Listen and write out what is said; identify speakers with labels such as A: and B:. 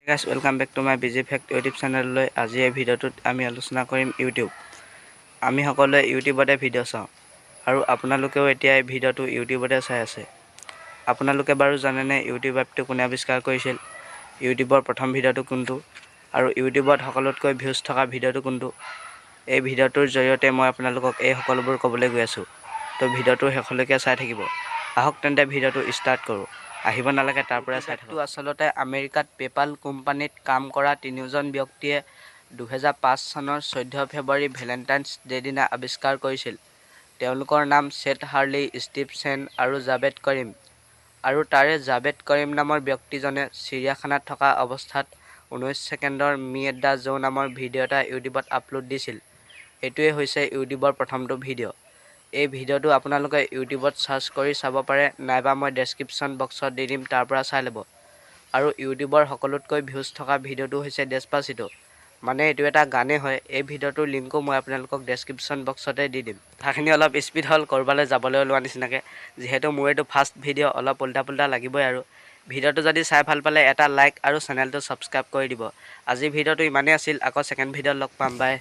A: Guys welcome back to my বিজি ফেক্ট YouTube চেনেললৈ। আজি এই ভিডিঅ'টোত আমি আলোচনা কৰিম ইউটিউব। আমি সকলোৱে ইউটিউবতে ভিডিঅ' চাওঁ আৰু আপোনালোকেও এতিয়া এই ভিডিঅ'টো ইউটিউবতে চাই আছে। আপোনালোকে বাৰু জানেনে ইউটিউব এপটো কোনে আৱিষ্কাৰ কৰিছিল, ইউটিউবৰ প্ৰথম ভিডিঅ'টো কোনটো আৰু ইউটিউবত সকলোতকৈ ভিউজ থকা ভিডিঅ'টো কোনটো? এই ভিডিঅ'টোৰ জৰিয়তে মই আপোনালোকক এই সকলোবোৰ ক'বলৈ গৈ আছোঁ। তো ভিডিঅ'টো শেষলৈকে চাই থাকিব। আহক তেন্তে ভিডিঅ'টো ষ্টাৰ্ট কৰোঁ। আহিব নালাগে, তাৰ পৰা চাই থাকক। আচলতে আমেৰিকাত পেপাল কোম্পানীত কাম কৰা তিনিওজন ব্যক্তিয়ে 2005 চনৰ 14 ফেব্ৰুৱাৰী ভেলেণ্টাইনছ ডে দিনা আৱিষ্কাৰ কৰিছিল। তেওঁলোকৰ নাম ছেথ হাৰ্লি, ষ্টিভ চেন আৰু জাভেদ কৰিম। আৰু তাৰে জাভেদ কৰিম নামৰ ব্যক্তিজনে চিৰিয়াখানাত থকা অৱস্থাত 19 ছেকেণ্ডৰ মি এট দ্য জো নামৰ ভিডিঅ' এটা ইউটিউবত আপলোড দিছিল। এইটোৱে হৈছে ইউটিউবৰ প্ৰথমটো ভিডিঅ'। এই ভিডিঅ'টো আপোনালোকে ইউটিউবত চাৰ্চ কৰি চাব পাৰে, নাইবা মই ডেছক্ৰিপশ্যন বক্সত দি দিম, তাৰ পৰা চাই ল'ব। আৰু ইউটিউবৰ সকলোতকৈ ভিউজ থকা ভিডিঅ'টো হৈছে ডেছপাচিটো, মানে এইটো এটা গানেই হয়। এই ভিডিঅ'টোৰ লিংকো মই আপোনালোকক ডেছক্ৰিপশ্যন বক্সতে দি দিম। কথাখিনি অলপ স্পীড হ'ল, ক'ৰবালৈ যাবলৈ ওলোৱা নিচিনাকৈ, যিহেতু মোৰ এইটো ফাৰ্ষ্ট ভিডিঅ', অলপ উল্টা পুল্টা লাগিবই। আৰু ভিডিঅ'টো যদি চাই ভাল পালে এটা লাইক আৰু চেনেলটো ছাবস্ক্ৰাইব কৰি দিব। আজিৰ ভিডিঅ'টো ইমানেই আছিল, আকৌ ছেকেণ্ড ভিডিঅ'ত লগ পাম, বাই।